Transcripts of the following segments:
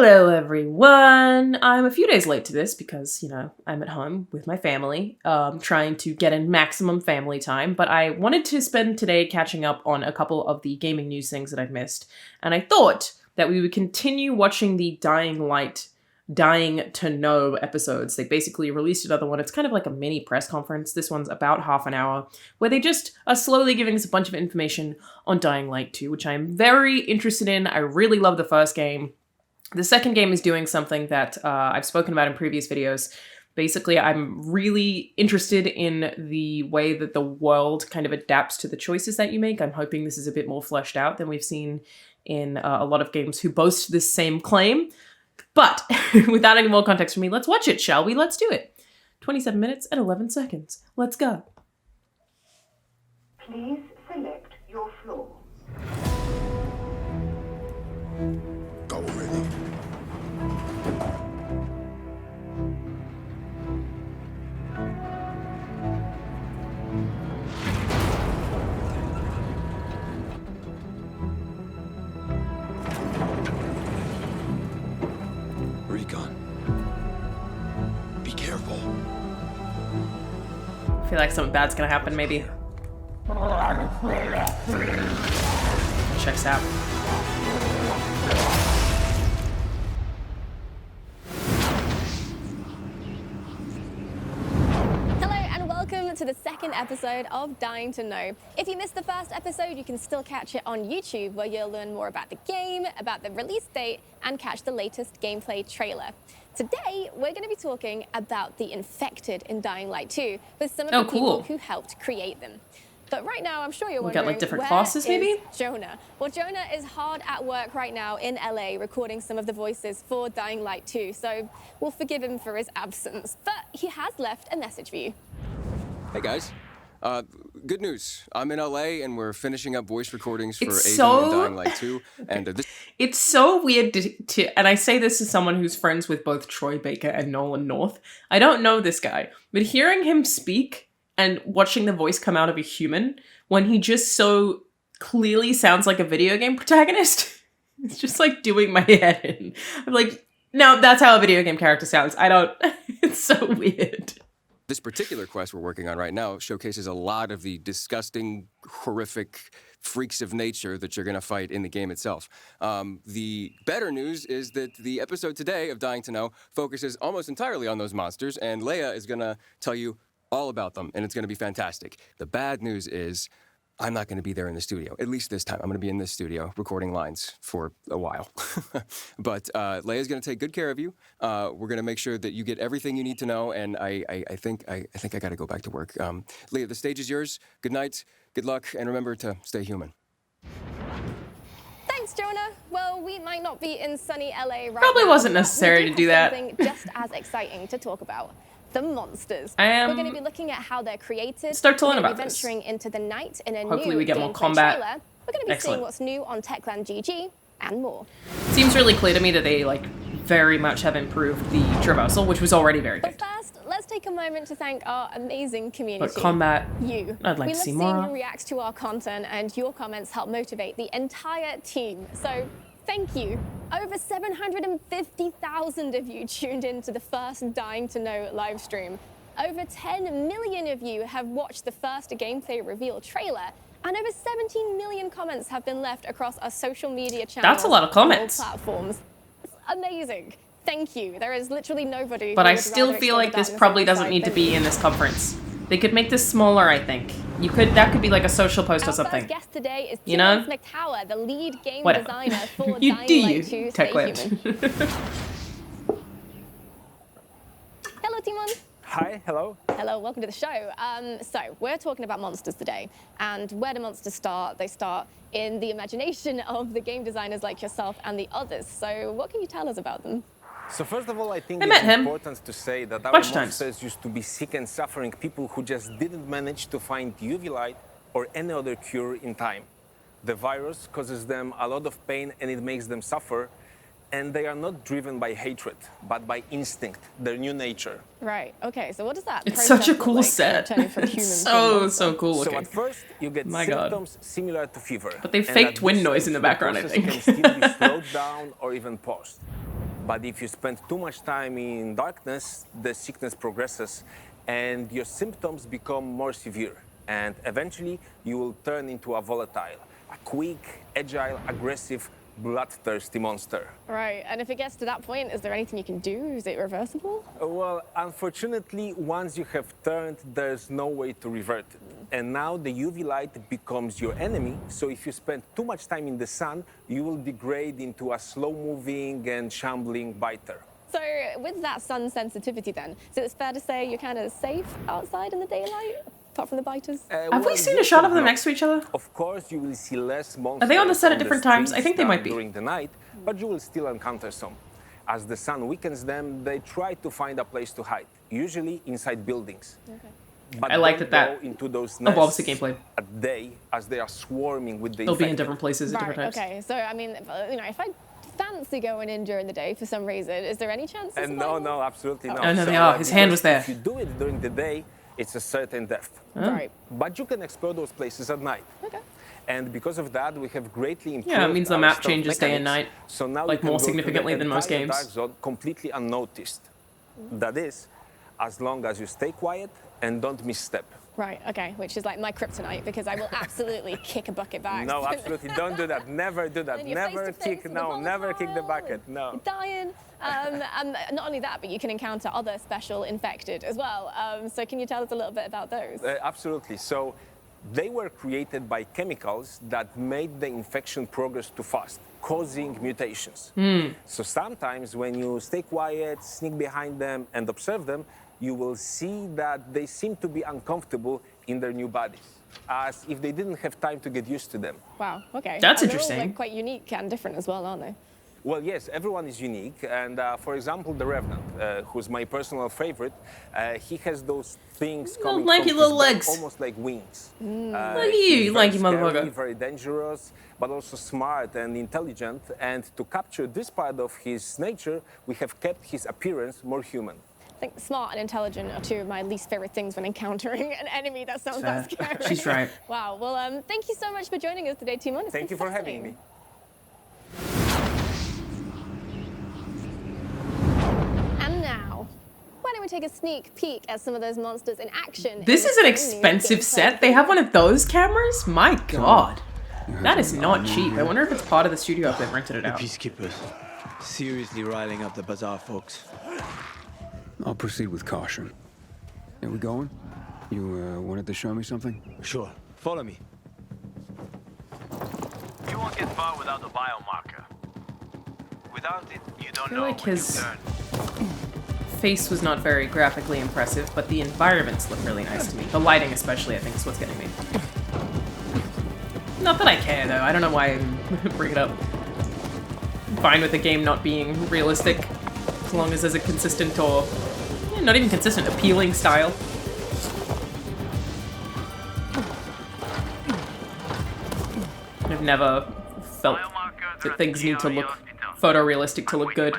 Hello everyone! I'm a few days late to this because, I'm at home with my family, trying to get in maximum family time, but I wanted to spend today catching up on a couple of the gaming news things that I've missed, and I thought that we would continue watching the Dying to Know episodes. They basically released another one. It's kind of like a mini press conference. This one's about half an hour, where they just are slowly giving us a bunch of information on Dying Light 2, which I'm very interested in. I really love the first game. The second game is doing something that I've spoken about in previous videos. Basically, I'm really interested in the way that the world kind of adapts to the choices that you make. I'm hoping this is a bit more fleshed out than we've seen in a lot of games who boast this same claim. But without any more context from me, let's watch it, shall we? Let's do it. 27 minutes and 11 seconds. Let's go. Please select your floor. Go already. Recon. Be careful. I feel like something bad's gonna happen, maybe. Checks out. To the second episode of Dying to Know. If you missed the first episode, you can still catch it on YouTube, where you'll learn more about the game, about the release date, and catch the latest gameplay trailer. Today, we're going to be talking about the infected in Dying Light 2 with some of the people who helped create them. But right now, I'm sure you're wondering, got like different classes, maybe? Jonah? Well, Jonah is hard at work right now in LA recording some of the voices for Dying Light 2, so we'll forgive him for his absence. But he has left a message for you. Hey guys, good news. I'm in LA and we're finishing up voice recordings for Aiden and Dying Light 2. And it's so weird to, and I say this as someone who's friends with both Troy Baker and Nolan North. I don't know this guy, but hearing him speak and watching the voice come out of a human when he just so clearly sounds like a video game protagonist, it's just like doing my head in. I'm like, no, that's how a video game character sounds. It's so weird. This particular quest we're working on right now showcases a lot of the disgusting, horrific freaks of nature that you're going to fight in the game itself. The better news is that the episode today of Dying to Know focuses almost entirely on those monsters, and Leia is going to tell you all about them, and it's going to be fantastic. The bad news is I'm not going to be there in the studio, at least this time. I'm going to be in this studio recording lines for a while. But Leia's going to take good care of you. We're going to make sure that you get everything you need to know, and I think I got to go back to work. Leia, the stage is yours. Good night, good luck, and remember to stay human. Thanks, Jonah. Well, we might not be in sunny LA right now. Probably wasn't necessary to do that. Something just as exciting to talk about. The monsters. We're going to be looking at how they're created. Start to learn We're about going to be venturing into the night in a Hopefully new we get more gameplay combat. trailer. We're going to be seeing what's new on Techland GG and more. Seems really clear to me that they very much have improved the traversal, which was already very good. But first, let's take a moment to thank our amazing community. But combat, you. I'd like to see more. We love seeing more. who reacts to our content, and your comments help motivate the entire team. So thank you. Over 750,000 of you tuned in to the first Dying to Know live stream. Over 10 million of you have watched the first gameplay reveal trailer, and over 17 million comments have been left across our social media channels. That's a lot of comments. On all platforms. It's amazing. Thank you. There is literally nobody. But I still feel like this probably doesn't need to be in this conference. They could make this smaller, I think. That could be like a social post or something. Our first guest today is you know? McTower, the lead game Whatever. designer for You Dying do Light you, 2 Stay Techland. Human. Hello, Timon. Hi, hello. Hello, welcome to the show. So we're talking about monsters today, and where do monsters start? They start in the imagination of the game designers like yourself and the others. So what can you tell us about them? So first of all, I think I met it's him. important to say that our Bunch of monsters used to be sick and suffering people who just didn't manage to find UV light or any other cure in time. The virus causes them a lot of pain and it makes them suffer. And they are not driven by hatred, but by instinct, their new nature. Right, okay, so what does that It's process such a look cool like, set. turning from human It's to a monster? so cool looking. So at first, you get My God. symptoms similar to fever. But they And faked at wind this noise in the stage, background, I process think. can still be slowed down or even paused. But if you spend too much time in darkness, the sickness progresses and your symptoms become more severe. And eventually, you will turn into a volatile, a quick, agile, aggressive, bloodthirsty monster. Right, and if it gets to that point, is there anything you can do? Is it reversible? Well, unfortunately, once you have turned, there's no way to revert it. And now the UV light becomes your enemy, so if you spend too much time in the sun, you will degrade into a slow-moving and shambling biter. So with that sun sensitivity then, so it's fair to say you're kind of safe outside in the daylight, apart from the biters? Have we seen a shot of them next to each other? Of course, you will see less monsters. Are they on the set at on different times? I streets think they than might be. during the night, but you will still encounter some. As the sun weakens them, they try to find a place to hide, usually inside buildings. Okay. But I like don't that go into those evolves the nests gameplay. at day, as they are swarming with the They'll be in infected. different places at Right, different times. okay. So, I mean, you know, if I fancy going in during the day for some reason, is there any chance of And survival? no, absolutely not. Oh, no, they are. His hand was there. If you do it during the day, it's a certain death. Right. But you can explore those places at night. Okay. And because of that, we have greatly improved. Yeah, it means the our map stealth changes day and mechanics. night, So now like, you can more go through the significantly than most entire games. Dark zone completely unnoticed. That is, as long as you stay quiet and don't misstep. Right, okay, which is like my kryptonite because I will absolutely kick a bucket back. No, absolutely, don't do that. Never do that. Then you're Never face to face kick. with No, never kick the volatile bucket. and No. You're dying. And not only that, but you can encounter other special infected as well. So can you tell us a little bit about those? Absolutely. So they were created by chemicals that made the infection progress too fast, causing mutations. So sometimes when you stay quiet, sneak behind them, and observe them, you will see that they seem to be uncomfortable in their new bodies, as if they didn't have time to get used to them. Wow, okay. That's And they're all, interesting. like, quite unique and different as well, aren't they? Well, yes, everyone is unique. And for example, the Revenant, who's my personal favorite, he has those things Little coming lanky from little his back, legs. almost like wings. Look at He's you, very lanky scary, motherfucker. very dangerous, but also smart and intelligent. And to capture this part of his nature, we have kept his appearance more human. I think smart and intelligent are two of my least favorite things when encountering an enemy that sounds that scary. She's right. Wow, well, thank you so much for joining us today, Timon. It's Thank been you for having fascinating. me. And now, why don't we take a sneak peek at some of those monsters in action? This in is an the new expensive gameplay. set. They have one of those cameras? My god. That is not cheap. I wonder if it's part of the studio if they've rented it out. Peacekeepers. Seriously riling up the bazaar folks. I'll proceed with caution. Are we going? You wanted to show me something? Sure. Follow me. You won't get far without a biomarker. Without it, you don't feel know like what his- you've learned. Face was not very graphically impressive, but the environments look really nice to me. The lighting especially, I think, is what's getting me. Not that I care, though. I don't know why I bring it up. I'm fine with the game not being realistic, as long as there's a consistent or... yeah, not even consistent, appealing style. I've never felt that things need to look photorealistic to look good.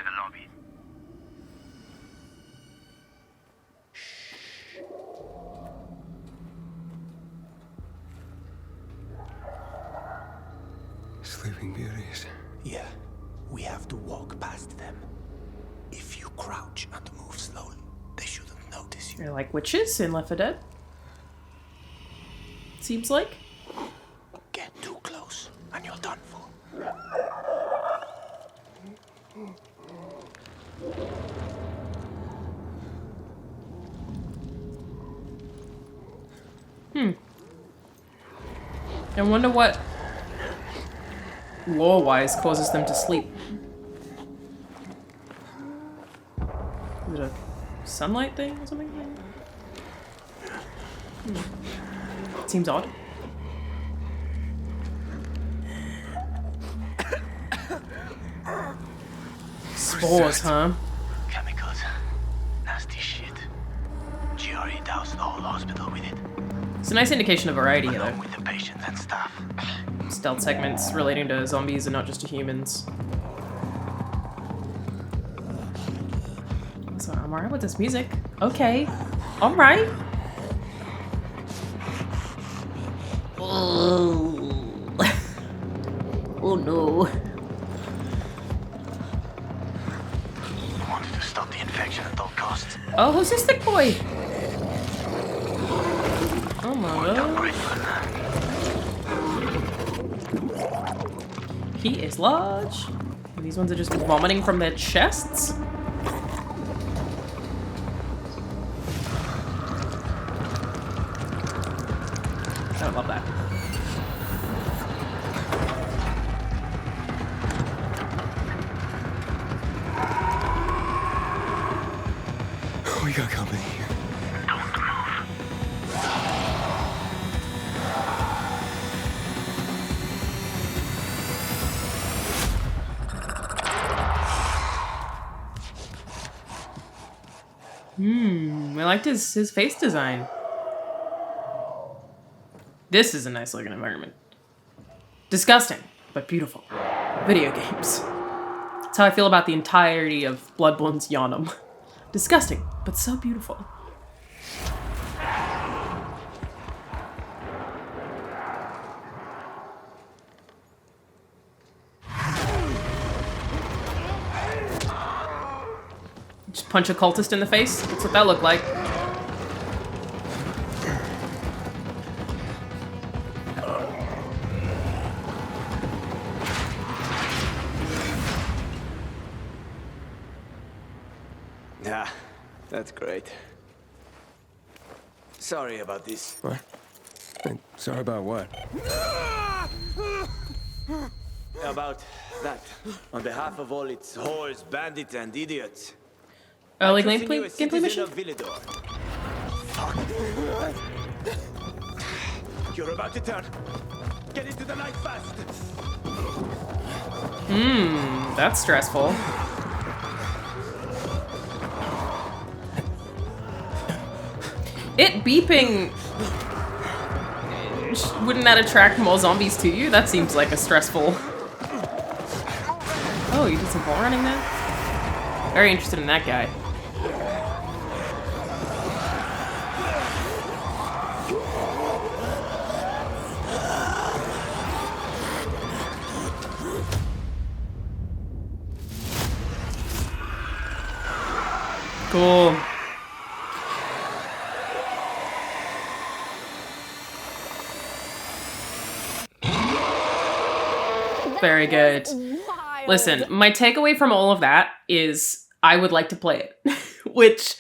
Sleeping Beauties. Yeah, we have to walk past them. If you crouch and move slowly, they shouldn't notice you. They're like witches in Left 4 Dead. Seems like. Get too close, and you're done for. I wonder what lore-wise causes them to sleep. Is it a sunlight thing or something? Seems odd. Spores, huh? Chemicals. Nasty shit. Giori doused the whole hospital with it, It's a nice indication of variety here, along though. with the patients and staff. Stealth segments relating to zombies and not just to humans. So I'm alright with this music. Okay. Alright. Oh. Oh no. stop the infection at all costs. Oh, who's this thick boy? Oh my god. He is large. These ones are just vomiting from their chests. I love that. We got company here. I liked his face design. This is a nice looking environment. Disgusting, but beautiful. Video games. That's how I feel about the entirety of Bloodborne's Yharnam. Disgusting, but so beautiful. Just punch a cultist in the face? That's what that looked like. Yeah, that's great. Sorry about this. What? Sorry about what? About that. On behalf of all its whores, bandits, and idiots. Early I choose you a gameplay citizen mission? of Villador. Fuck. You're about to turn. Get into the light fast. That's stressful. It beeping... Wouldn't that attract more zombies to you? That seems like a stressful... Oh, you did some ball running there? Very interested in that guy. Cool. Very good. Wild. Listen, my takeaway from all of that is I would like to play it. Which,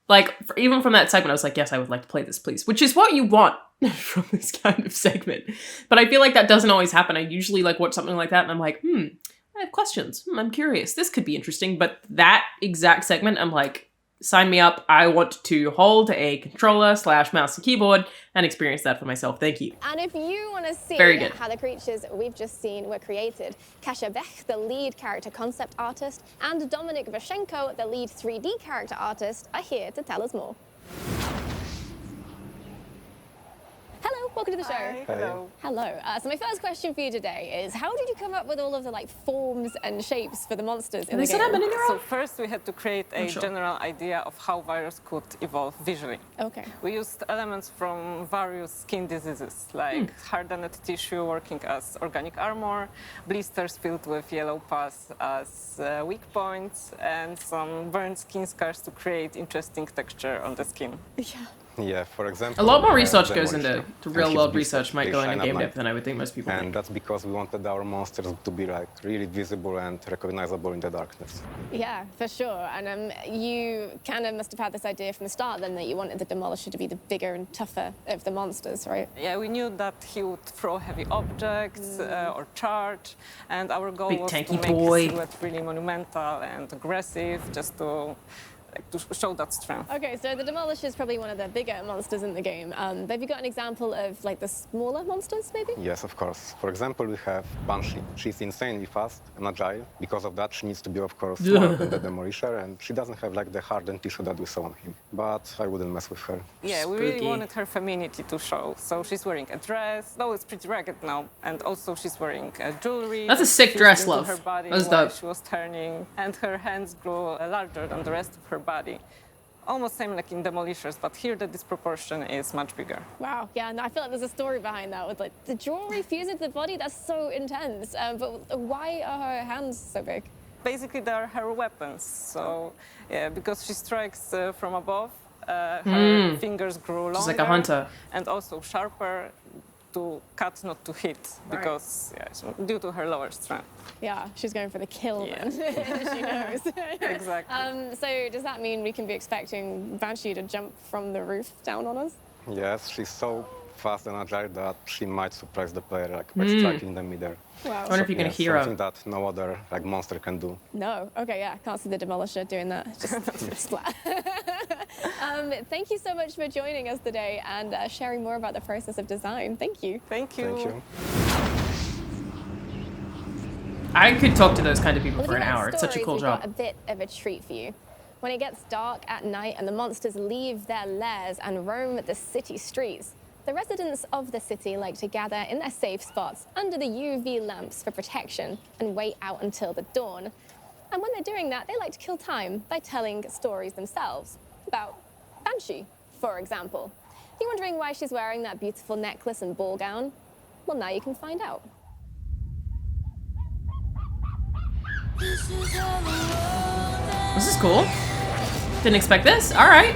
like, even from that segment, I was like, yes, I would like to play this, please. Which is what you want from this kind of segment. But I feel like that doesn't always happen. I usually, like, watch something like that and I'm like, I have questions. I'm curious. This could be interesting. But that exact segment, I'm like, sign me up. I want to hold a controller / mouse and keyboard and experience that for myself. Thank you. And if you want to see Very good. how the creatures we've just seen were created, Kasia Bech, the lead character concept artist, and Dominik Vashenko, the lead 3D character artist, are here to tell us more. Hello, welcome to the show. Hi, hello. Hello. So my first question for you today is, how did you come up with all of the forms and shapes for the monsters in the game? So first we had to create a general idea of how virus could evolve visually. Okay. We used elements from various skin diseases, like hardened tissue working as organic armor, blisters filled with yellow pus as weak points, and some burned skin scars to create interesting texture on the skin. Yeah. Yeah, for example, A lot more research goes into real-world research might go into game dev than I would think most people and think. that's because we wanted our monsters to be really visible and recognizable in the darkness. Yeah, for sure. And you kind of must have had this idea from the start then that you wanted the Demolisher to be the bigger and tougher of the monsters, right? Yeah, we knew that he would throw heavy objects or charge, and our goal Big was to tanky make boy. his silhouette really monumental and aggressive, just to show that strength. Okay, so the Demolisher is probably one of the bigger monsters in the game. But have you got an example of the smaller monsters, maybe? Yes, of course. For example, we have Banshee. She's insanely fast and agile. Because of that, she needs to be, of course, smaller than the Demolisher, and she doesn't have the hardened tissue that we saw on him. But I wouldn't mess with her. Yeah, we really wanted her femininity to show. So she's wearing a dress, though it's pretty ragged now, and also she's wearing jewelry. That's a sick dress, love. Her body That's while dope. she was turning, and her hands grew larger than the rest of her body. Almost same like in Demolishers, but here the disproportion is much bigger. Wow, yeah, no, I feel like there's a story behind that with the jewelry fusing to the body. That's so intense. But why are her hands so big? basically they are her weapons. So, yeah, because she strikes from above, her fingers grow longer. She's like a hunter. And also sharper to cut, not to hit, because so due to her lower strength. Yeah, she's going for the kill then. She knows. Exactly. So does that mean we can be expecting Banshee to jump from the roof down on us? Yes, she's so fast and agile that she might surprise the player like by striking the middle. Wow. I wonder if you can hear something him. that no other like monster can do. No. Okay, yeah, can't see the Demolisher doing that. Just splat. Thank you so much for joining us today and sharing more about the process of design. Thank you. Thank you. Thank you. I could talk to those kind of people Well, for if an you like hour. It's such a stories, cool we've job. got a bit of a treat for you. When it gets dark at night and the monsters leave their lairs and roam the city streets, the residents of the city like to gather in their safe spots under the UV lamps for protection and wait out until the dawn. And when they're doing that, they like to kill time by telling stories themselves about Banshee, for example. You're wondering why she's wearing that beautiful necklace and ball gown? Well, now you can find out. This is cool. Didn't expect this. All right.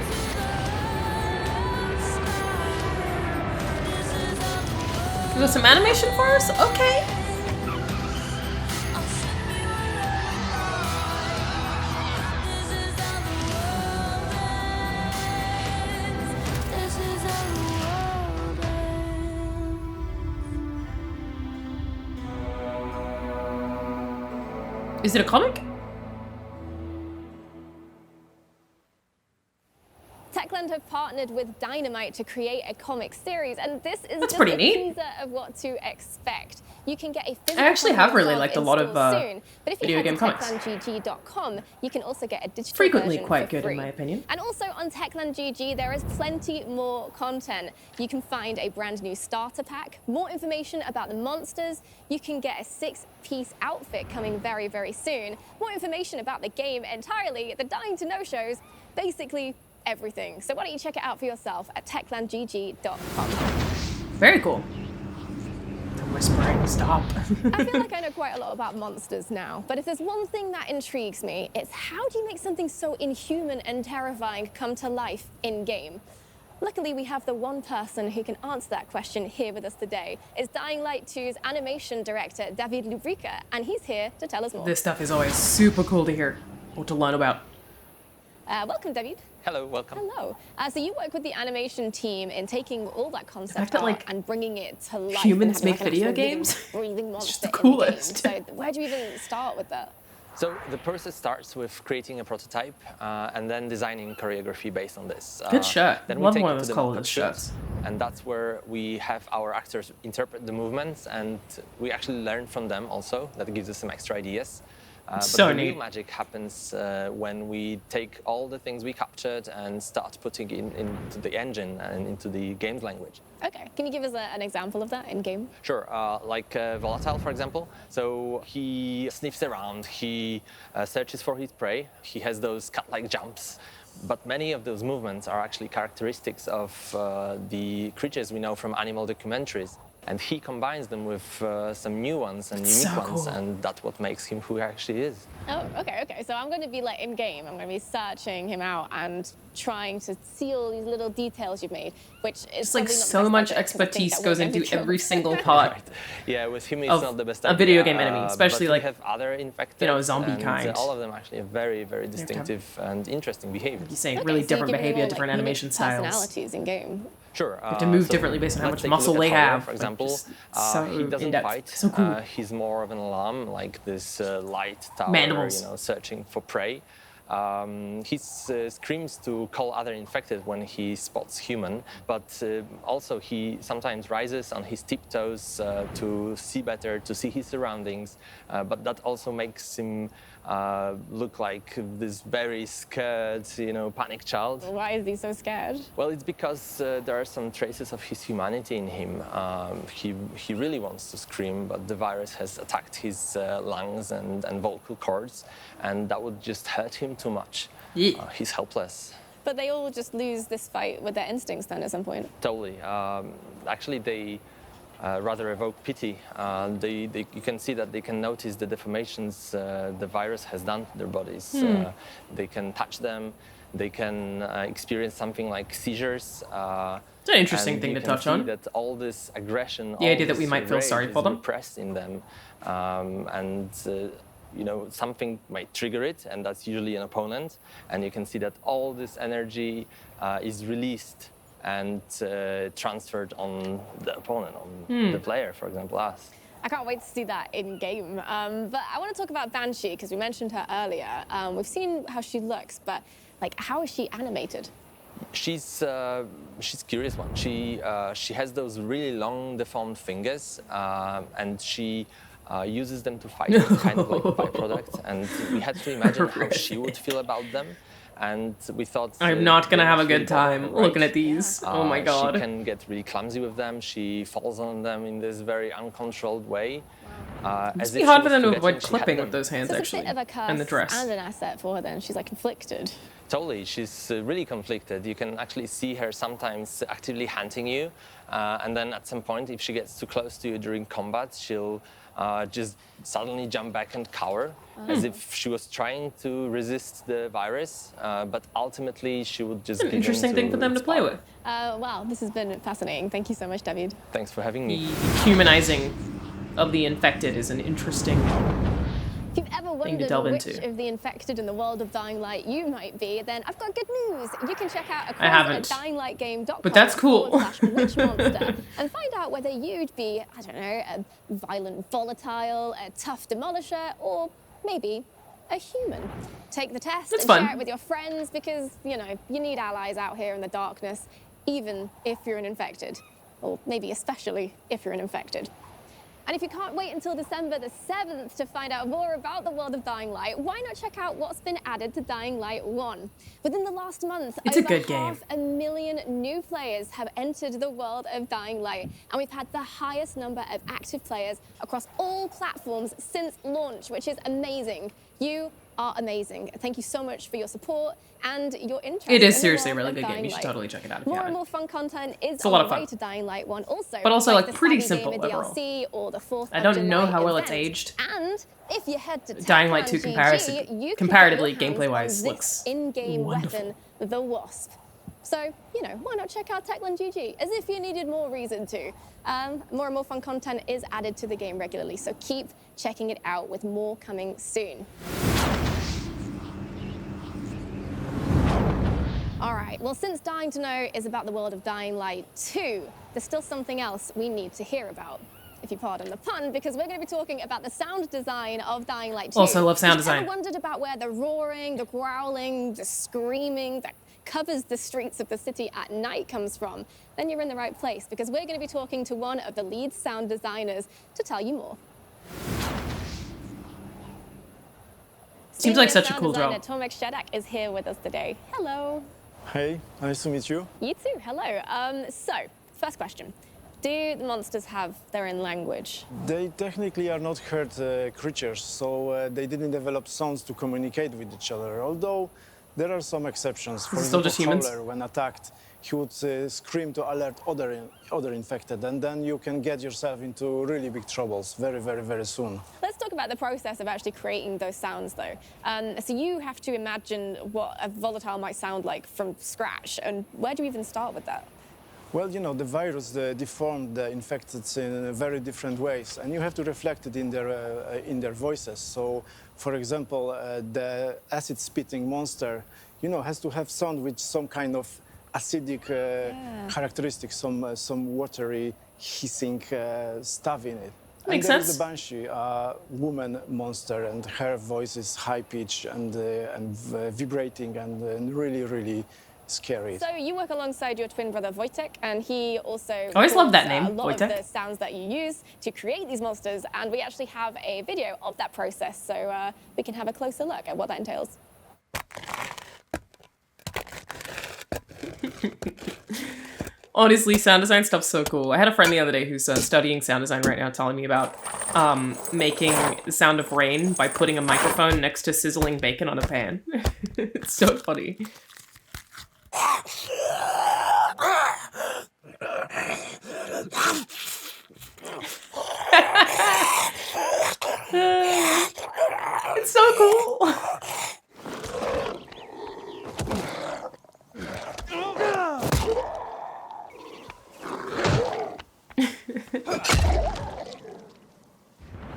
You got some animation for us? Okay. Is it a comic? Techland have partnered with Dynamite to create a comic series, and this is just pretty a neat. teaser of what to expect. You can get a physical I actually have copy really of liked a in lot of stores soon, but if you video head game to comics. techlandgg.com, you can also get a digital Frequently version quite for good, free. in my opinion. And also on Techland GG, there is plenty more content. You can find a brand new starter pack, more information about the monsters. You can get a 6-piece outfit coming very, very soon. More information about the game entirely, the Dying to Know shows, basically everything. So why don't you check it out for yourself at techlandgg.com. Very cool. The whispering, stop. I feel like I know quite a lot about monsters now, but if there's one thing that intrigues me, it's how do you make something so inhuman and terrifying come to life in-game? Luckily, we have the one person who can answer that question here with us today. It's Dying Light 2's animation director, David Lubrica, and he's here to tell us more. This stuff is always super cool to hear or to learn about. Welcome, David. Hello, welcome. Hello. So you work with the animation team in taking all that concept that, art like, and bringing it to life. humans and having, make like, an video actual games? breathing monster It's just the in the game. coolest. So where do you even start with that? So the process starts with creating a prototype and then designing choreography based on this. Good shot. Then Love we take one it of to those the colorless mock-up shots. shows, and that's where we have our actors interpret the movements, and we actually learn from them also. That gives us some extra ideas. But So the neat. real magic happens when we take all the things we captured and start putting it into the engine and into the game's language. Okay. Can you give us an example of that in game? Sure, like Volatile, for example. So he sniffs around, he searches for his prey, he has those cat-like jumps. But many of those movements are actually characteristics of the creatures we know from animal documentaries. And he combines them with some new ones and unique so ones, cool. and that's what makes him who he actually is. Oh, okay. So I'm going to be like in game. I'm going to be searching him out and trying to see all these little details you've made, which is It's like probably not the so best much idea, 'cause I think expertise that goes will into get me every killed. single part. Yeah, with him it's Of not the best a idea. video game enemy, especially, but like, we have other infected, you know, zombie and, kind. all of them actually have very, very distinctive and interesting behaviors. You're saying Okay, really so different you're giving behavior, them all, different like, animation unique styles. personalities in game. Sure. have to move so differently based on how let's much take a muscle look they at Holler, have. For Like, example, just so he doesn't in-depth. fight. So cool. He's more of an alarm, like this light tower, Mandibles. you know, searching for prey. He screams to call other infected when he spots human, but also he sometimes rises on his tiptoes to see better, to see his surroundings. But that also makes him look like this very scared, you know, panic child. Why is he so scared? Well, it's because there are some traces of his humanity in him. He really wants to scream, but the virus has attacked his lungs and vocal cords, and that would just hurt him too much. Yeah. He's helpless. But they all just lose this fight with their instincts then at some point. Totally. Actually, they rather evoke pity. You can see that they can notice the deformations the virus has done to their bodies. They can touch them. They can experience something like seizures. It's an interesting thing to touch on. That all this aggression, the idea that we might feel sorry for them, repressed in them, you know, something might trigger it, and that's usually an opponent. And you can see that all this energy is released and transferred on the opponent, on the player, for example, us. I can't wait to see that in game. But I want to talk about Banshee because we mentioned her earlier. We've seen how she looks, but like, how is she animated? She's a curious one. She has those really long deformed fingers, and she uses them to fight, kind of like a byproduct. And we had to imagine how she would feel about them. And we thought I'm not gonna have a good time looking at these. Oh my god. She can get really clumsy with them. She falls on them in this very uncontrolled way. It must be hard for them to avoid clipping with those hands, so actually. It's a bit of a curse and the dress. and an asset for her then. She's like conflicted. Totally, she's really conflicted. You can actually see her sometimes actively hunting you. And then at some point, if she gets too close to you during combat, she'll just suddenly jump back and cower, as if she was trying to resist the virus, but ultimately she would just... It's an interesting thing for them to play with. Wow, this has been fascinating. Thank you so much, David. Thanks for having me. The humanizing of the infected is an interesting If you've ever thing to wondered delve which into. of the infected in the world of Dying Light you might be, then I've got good news. You can check out a I haven't. at dyinglightgame.com But that's cool. /witchmonster and find out whether you'd be, I don't know, a violent volatile, a tough demolisher, or maybe a human. Take the test That's and fun. share it with your friends because, you know, you need allies out here in the darkness, even if you're an infected. Or maybe especially if you're an infected. And if you can't wait until December the 7th to find out more about the world of Dying Light, why not check out what's been added to Dying Light 1? Within the last month, It's a over good game. 500,000 new players have entered the world of Dying Light, and we've had the highest number of active players across all platforms since launch, which is amazing. You are amazing. Thank you so much for your support and your interest. It is in the seriously a world really of good game. Dying You should Light. totally check it out if you More and haven't. more fun content is It's a lot on of the way fun. to Dying Light 1. Also, But also, like, the pretty Savvy Game simple overall. DLC or the 4th I of don't know July how well event. it's aged. And if you head to Dying Light 2 Techland comparison, GG, you can comparatively, get your hands on gameplay-wise, this looks in-game wonderful. weapon, the Wasp. So, you know, why not check out Techland GG? As if you needed more reason to. More and more fun content is added to the game regularly, so keep checking it out with more coming soon. All right, well, since Dying to Know is about the world of Dying Light 2, there's still something else we need to hear about, if you pardon the pun, because we're going to be talking about the sound design of Dying Light 2. Also love sound If you've design. ever wondered about where the roaring, the growling, the screaming that covers the streets of the city at night comes from, then you're in the right place, because we're going to be talking to one of the lead sound designers to tell you more. Seems like Senior such a sound cool designer job. Tomek Shedak is here with us today. Hello. Hey, nice to meet you. You too, hello. So, first question. Do the monsters have their own language? They technically are not herd creatures, so they didn't develop sounds to communicate with each other, although there are some exceptions. For Is it still example, just humans? Howler, when attacked, he would scream to alert other infected, and then you can get yourself into really big troubles very, very, very soon. Let's talk about the process of actually creating those sounds, though. So you have to imagine what a volatile might sound like from scratch, and where do you even start with that? Well, you know, the virus deformed the infected in very different ways, and you have to reflect it in their voices. So, for example, the acid-spitting monster, you know, has to have sound with some kind of acidic characteristics, some watery, hissing stuff in it. Makes and there sense. is the Banshee, woman monster, and her voice is high-pitched and vibrating and really, really scary. So you work alongside your twin brother Wojtek, and he also I always loved that records, name, a lot Wojtek. of the sounds that you use to create these monsters, and we actually have a video of that process, so we can have a closer look at what that entails. Honestly, sound design stuff's so cool. I had a friend the other day who's studying sound design right now telling me about making the sound of rain by putting a microphone next to sizzling bacon on a pan. It's so funny. It's so cool.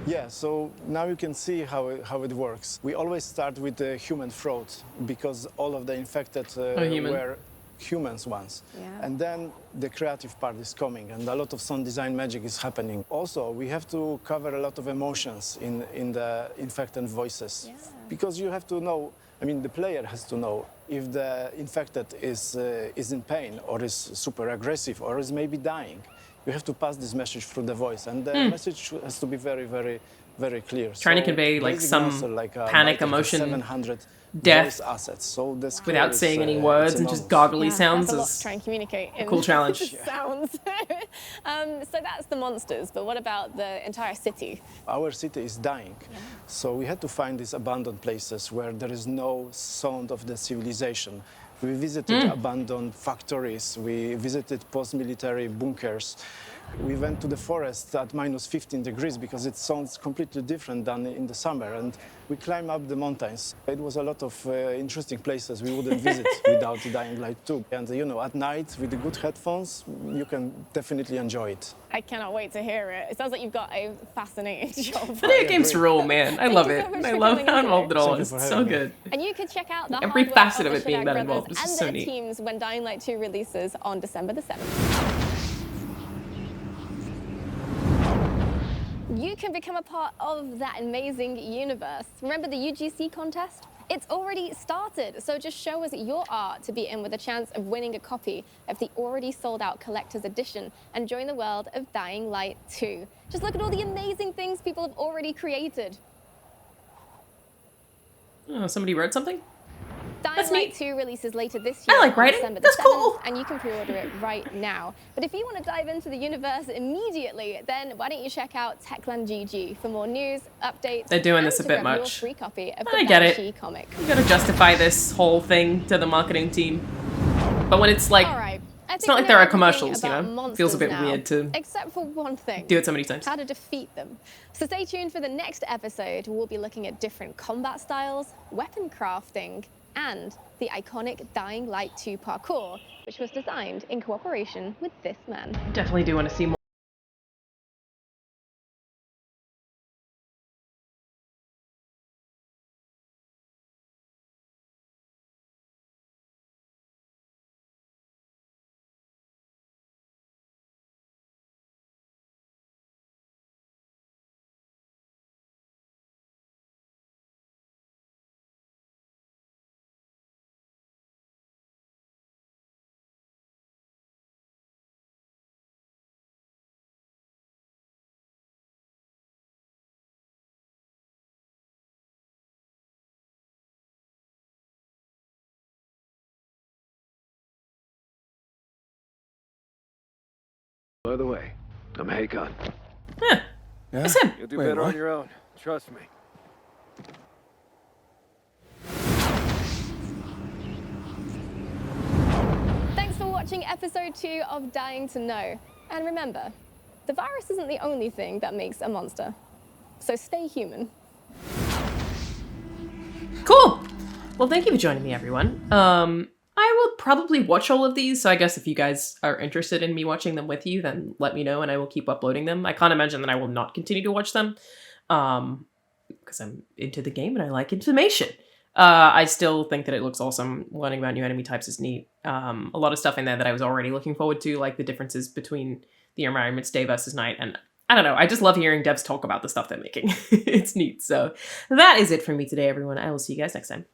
Yeah, so now you can see how it works. We always start with the human throat because all of the infected were humans once. Yeah. And then the creative part is coming and a lot of sound design magic is happening. Also, we have to cover a lot of emotions in the infected voices. Because you have to know, I mean, the player has to know if the infected is in pain or is super aggressive or is maybe dying. You have to pass this message through the voice, and the message has to be very, very, very clear. Trying to convey like some panic, emotion, 700 death, voice assets. So without saying any words and just goggly sounds. That's a lot to try and communicate in cool challenge. sounds. So that's the monsters, but what about the entire city? Our city is dying, so we had to find these abandoned places where there is no sound of the civilization. We visited abandoned factories, we visited post-military bunkers. We went to the forest at minus 15 degrees because it sounds completely different than in the summer. And we climbed up the mountains. It was a lot of interesting places we wouldn't visit without Dying Light 2. And you know, at night with the good headphones, you can definitely enjoy it. I cannot wait to hear it. It sounds like you've got a fascinating job. Video games rule, man. I love it. I love how involved it all is. It's so good. And you can check out the every hard work facet of the it being Shadak that brothers involved. This is and so their neat. teams when Dying Light 2 releases on December the 7th. You can become a part of that amazing universe. Remember the UGC contest? It's already started, so just show us your art to be in with a chance of winning a copy of the already sold out collector's edition and join the world of Dying Light 2. Just look at all the amazing things people have already created. Oh, somebody wrote something? Dying Light 2 releases later this year. I like writing. December That's 7th, cool. And you can pre-order it right now. But if you want to dive into the universe immediately, then why don't you check out Techland GG for more news, updates, They're doing and this a to bit grab your much. free copy of I the get it. Banshee comic. You gotta justify this whole thing to the marketing team. But when it's like, All right. I it's think not we like there know are everything commercials, you about know? Feels a monsters bit now, weird to except for one thing. do it so many times. How to defeat them. So stay tuned for the next episode. We'll be looking at different combat styles, weapon crafting, and the iconic Dying Light 2 parkour, which was designed in cooperation with this man. Definitely do want to see more. By the way, I'm Hakon. Huh. Yeah? It's him. You'll do Wait, better what? on your own. Trust me. Thanks for watching episode 2 of Dying to Know. And remember, the virus isn't the only thing that makes a monster. So stay human. Cool. Well, thank you for joining me, everyone. I will probably watch all of these, so I guess if you guys are interested in me watching them with you, then let me know and I will keep uploading them. I can't imagine that I will not continue to watch them, because I'm into the game and I like information. I still think that it looks awesome. Learning about new enemy types is neat. A lot of stuff in there that I was already looking forward to, like the differences between the environments day versus night, and I don't know, I just love hearing devs talk about the stuff they're making. It's neat. So that is it for me today, everyone. I will see you guys next time.